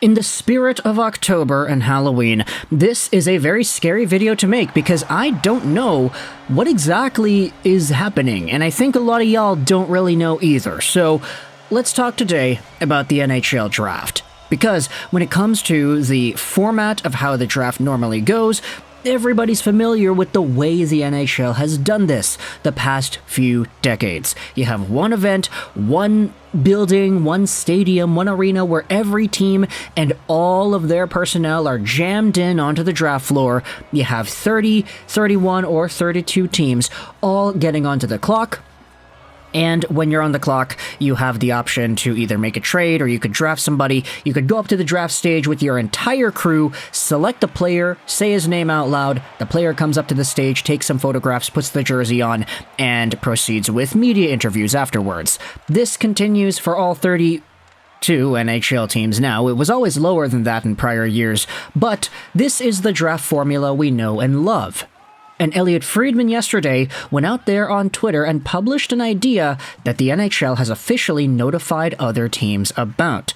In the spirit of October and Halloween, this is a very scary video to make because I don't know what exactly is happening, and I think a lot of y'all don't really know either. So let's talk today about the NHL Draft. Because when it comes to the format of how the draft normally goes, everybody's familiar with the way the NHL has done this the past few decades. You have one event, one building, one stadium, one arena where every team and all of their personnel are jammed in onto the draft floor. You have 30, 31, or 32 teams all getting onto the clock. And when you're on the clock, you have the option to either make a trade or you could draft somebody. You could go up to the draft stage with your entire crew, select a player, say his name out loud. The player comes up to the stage, takes some photographs, puts the jersey on, and proceeds with media interviews afterwards. This continues for all 32 NHL teams now. It was always lower than that in prior years, but this is the draft formula we know and love. And Elliotte Friedman yesterday went out there on Twitter and published an idea that the NHL has officially notified other teams about.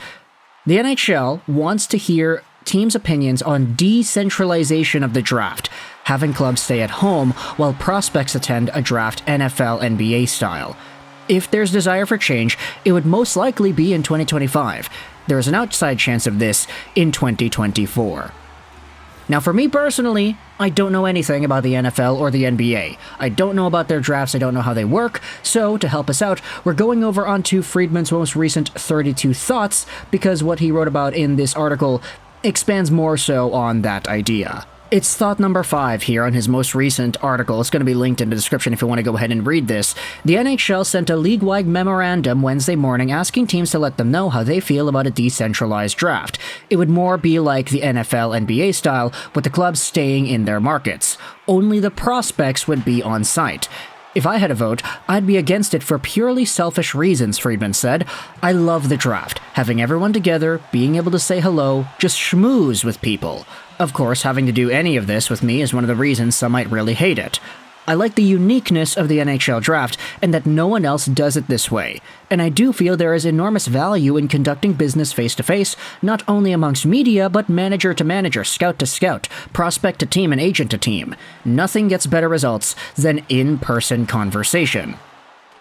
The NHL wants to hear teams' opinions on decentralization of the draft, having clubs stay at home while prospects attend a draft NFL NBA style. If there's desire for change, it would most likely be in 2025. There is an outside chance of this in 2024. Now, for me personally, I don't know anything about the NFL or the NBA. I don't know about their drafts, I don't know how they work, so to help us out, we're going over onto Friedman's most recent 32 thoughts, because what he wrote about in this article expands more so on that idea. It's thought number 5 here on his most recent article. It's going to be linked in the description if you want to go ahead and read this. The NHL sent a league-wide memorandum Wednesday morning asking teams to let them know how they feel about a decentralized draft. It would more be like the NFL NBA style, with the clubs staying in their markets. Only the prospects would be on site. If I had a vote, I'd be against it for purely selfish reasons, Friedman said. I love the draft, having everyone together, being able to say hello, just schmooze with people. Of course, having to do any of this with me is one of the reasons some might really hate it. I like the uniqueness of the NHL draft and that no one else does it this way. And I do feel there is enormous value in conducting business face-to-face, not only amongst media, but manager to manager, scout to scout, prospect to team, and agent to team. Nothing gets better results than in-person conversation.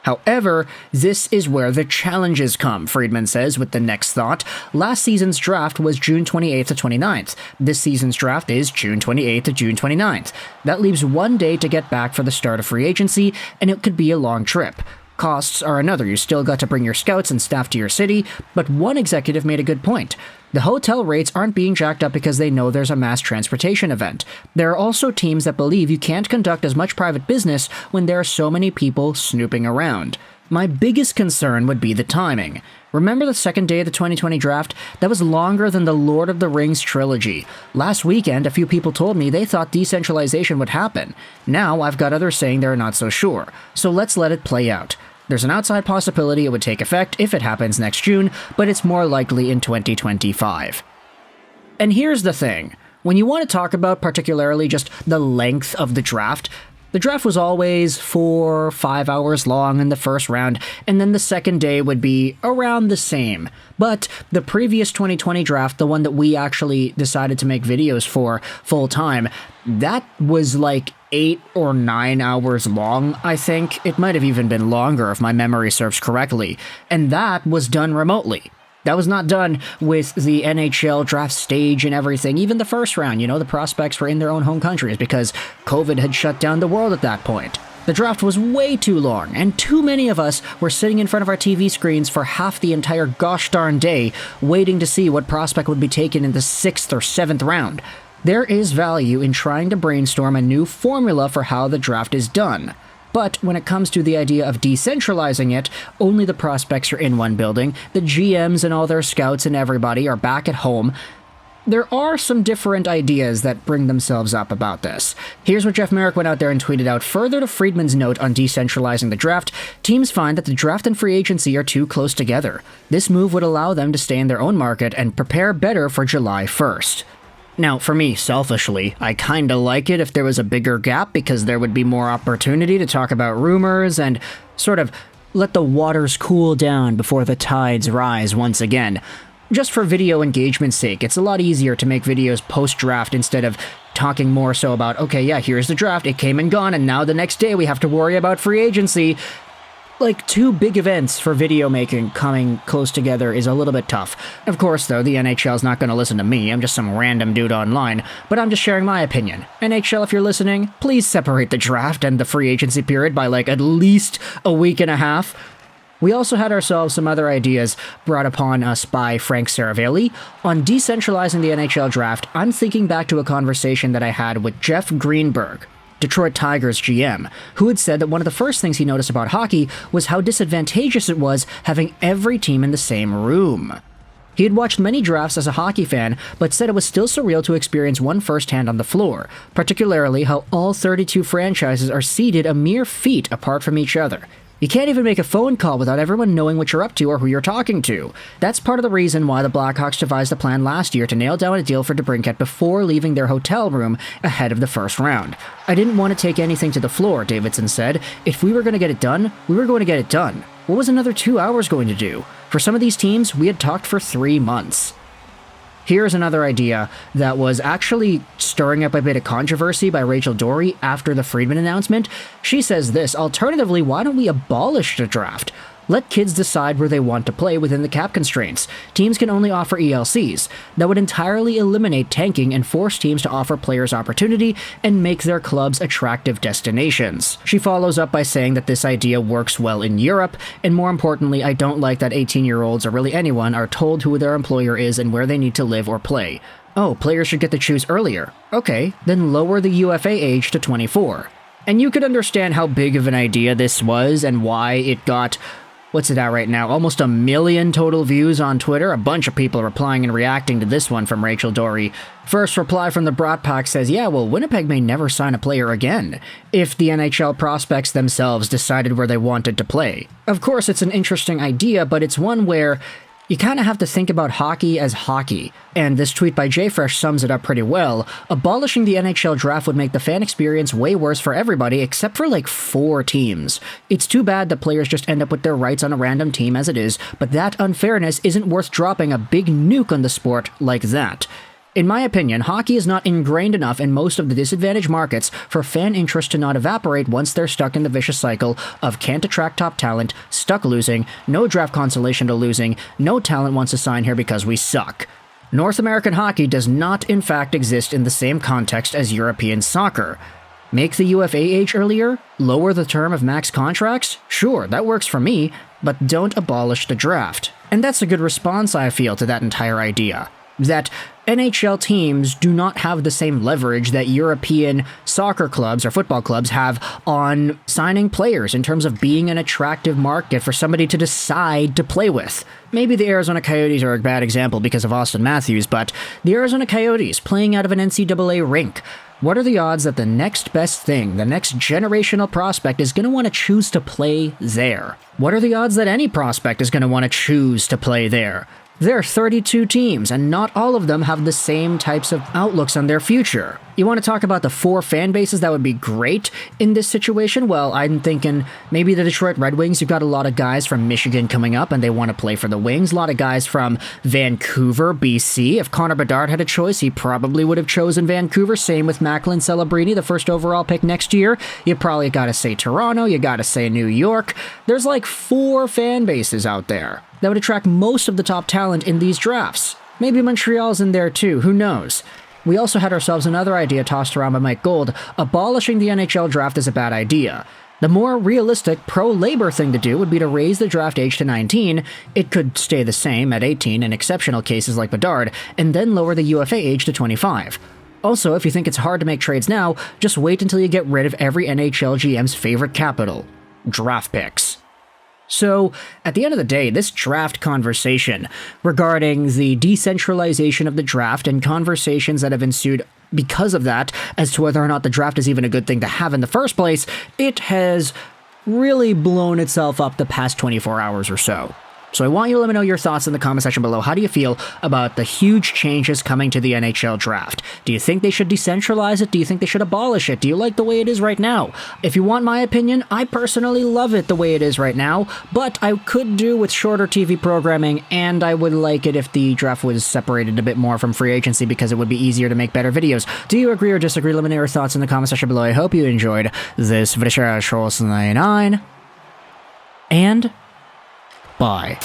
However, this is where the challenges come, Friedman says with the next thought. Last season's draft was June 28th to 29th. This season's draft is June 28th to June 29th. That leaves one day to get back for the start of free agency, and it could be a long trip. Costs are another. You still got to bring your scouts and staff to your city, but one executive made a good point. The hotel rates aren't being jacked up because they know there's a mass transportation event. There are also teams that believe you can't conduct as much private business when there are so many people snooping around. My biggest concern would be the timing. Remember the second day of the 2020 draft? That was longer than the Lord of the Rings trilogy. Last weekend, a few people told me they thought decentralization would happen. Now, I've got others saying they're not so sure. So let's let it play out. There's an outside possibility it would take effect if it happens next June, but it's more likely in 2025. And here's the thing. When you want to talk about particularly just the length of the draft was always 4 or 5 hours long in the first round, and then the second day would be around the same. But the previous 2020 draft, the one that we actually decided to make videos for full time, that was like 8 or 9 hours long, I think. It might have even been longer if my memory serves correctly. And that was done remotely. That was not done with the NHL draft stage and everything. Even the first round, the prospects were in their own home countries because COVID had shut down the world at that point. The draft was way too long, and too many of us were sitting in front of our TV screens for half the entire gosh darn day, waiting to see what prospect would be taken in the 6th or 7th round. There is value in trying to brainstorm a new formula for how the draft is done. But when it comes to the idea of decentralizing it, only the prospects are in one building, the GMs and all their scouts and everybody are back at home. There are some different ideas that bring themselves up about this. Here's what Jeff Merrick went out there and tweeted out. Further to Friedman's note on decentralizing the draft, teams find that the draft and free agency are too close together. This move would allow them to stay in their own market and prepare better for July 1st. Now, for me, selfishly, I kinda like it if there was a bigger gap because there would be more opportunity to talk about rumors and sort of let the waters cool down before the tides rise once again. Just for video engagement's sake, it's a lot easier to make videos post-draft instead of talking more so about, okay, yeah, here's the draft, it came and gone, and now the next day we have to worry about free agency. Like, two big events for video making coming close together is a little bit tough. Of course, though, the NHL's not going to listen to me, I'm just some random dude online, but I'm just sharing my opinion. NHL, if you're listening, please separate the draft and the free agency period by, like, at least a week and a half. We also had ourselves some other ideas brought upon us by Frank Saravelli. On decentralizing the NHL draft, I'm thinking back to a conversation that I had with Jeff Greenberg, Detroit Tigers GM, who had said that one of the first things he noticed about hockey was how disadvantageous it was having every team in the same room. He had watched many drafts as a hockey fan, but said it was still surreal to experience one firsthand on the floor, particularly how all 32 franchises are seated a mere feet apart from each other. You can't even make a phone call without everyone knowing what you're up to or who you're talking to. That's part of the reason why the Blackhawks devised a plan last year to nail down a deal for DeBrincat before leaving their hotel room ahead of the first round. I didn't want to take anything to the floor, Davidson said. If we were going to get it done, we were going to get it done. What was another 2 hours going to do? For some of these teams, we had talked for 3 months. Here's another idea that was actually stirring up a bit of controversy by Rachel Dory after the Friedman announcement. She says this: alternatively, why don't we abolish the draft? Let kids decide where they want to play within the cap constraints. Teams can only offer ELCs. That would entirely eliminate tanking and force teams to offer players opportunity and make their clubs attractive destinations. She follows up by saying that this idea works well in Europe, and more importantly, I don't like that 18-year-olds or really anyone are told who their employer is and where they need to live or play. Oh, players should get to choose earlier. Okay, then lower the UFA age to 24. And you could understand how big of an idea this was and why it got, what's it at right now? Almost 1 million total views on Twitter. A bunch of people replying and reacting to this one from Rachel Dory. First reply from the Brat Pack says, yeah, well, Winnipeg may never sign a player again if the NHL prospects themselves decided where they wanted to play. Of course, it's an interesting idea, but it's one where you kind of have to think about hockey as hockey, and this tweet by JFresh sums it up pretty well. Abolishing the NHL draft would make the fan experience way worse for everybody except for like 4 teams. It's too bad that players just end up with their rights on a random team as it is, but that unfairness isn't worth dropping a big nuke on the sport like that. In my opinion, hockey is not ingrained enough in most of the disadvantaged markets for fan interest to not evaporate once they're stuck in the vicious cycle of can't attract top talent, stuck losing, no draft consolation to losing, no talent wants to sign here because we suck. North American hockey does not in fact exist in the same context as European soccer. Make the UFA age earlier? Lower the term of max contracts? Sure, that works for me, but don't abolish the draft. And that's a good response, I feel, to that entire idea. That NHL teams do not have the same leverage that European soccer clubs or football clubs have on signing players in terms of being an attractive market for somebody to decide to play with. Maybe the Arizona Coyotes are a bad example because of Austin Matthews, but the Arizona Coyotes playing out of an NCAA rink. What are the odds that the next best thing, the next generational prospect is going to want to choose to play there? What are the odds that any prospect is going to want to choose to play there? There are 32 teams, and not all of them have the same types of outlooks on their future. You want to talk about the 4 fan bases that would be great in this situation? Well, I'm thinking maybe the Detroit Red Wings. You've got a lot of guys from Michigan coming up, and they want to play for the Wings. A lot of guys from Vancouver, BC. If Connor Bedard had a choice, he probably would have chosen Vancouver. Same with Macklin, Celebrini, the first overall pick next year. You probably got to say Toronto. You got to say New York. There's like 4 fan bases out there that would attract most of the top talent in these drafts. Maybe Montreal's in there too, who knows? We also had ourselves another idea tossed around by Mike Gold. Abolishing the NHL draft is a bad idea. The more realistic pro-labor thing to do would be to raise the draft age to 19, it could stay the same at 18 in exceptional cases like Bedard, and then lower the UFA age to 25. Also, if you think it's hard to make trades now, just wait until you get rid of every NHL GM's favorite capital: draft picks. So, at the end of the day, this draft conversation regarding the decentralization of the draft and conversations that have ensued because of that as to whether or not the draft is even a good thing to have in the first place, it has really blown itself up the past 24 hours or so. So I want you to let me know your thoughts in the comment section below. How do you feel about the huge changes coming to the NHL draft? Do you think they should decentralize it? Do you think they should abolish it? Do you like the way it is right now? If you want my opinion, I personally love it the way it is right now, but I could do with shorter TV programming, and I would like it if the draft was separated a bit more from free agency because it would be easier to make better videos. Do you agree or disagree? Let me know your thoughts in the comment section below. I hope you enjoyed this video. And bye.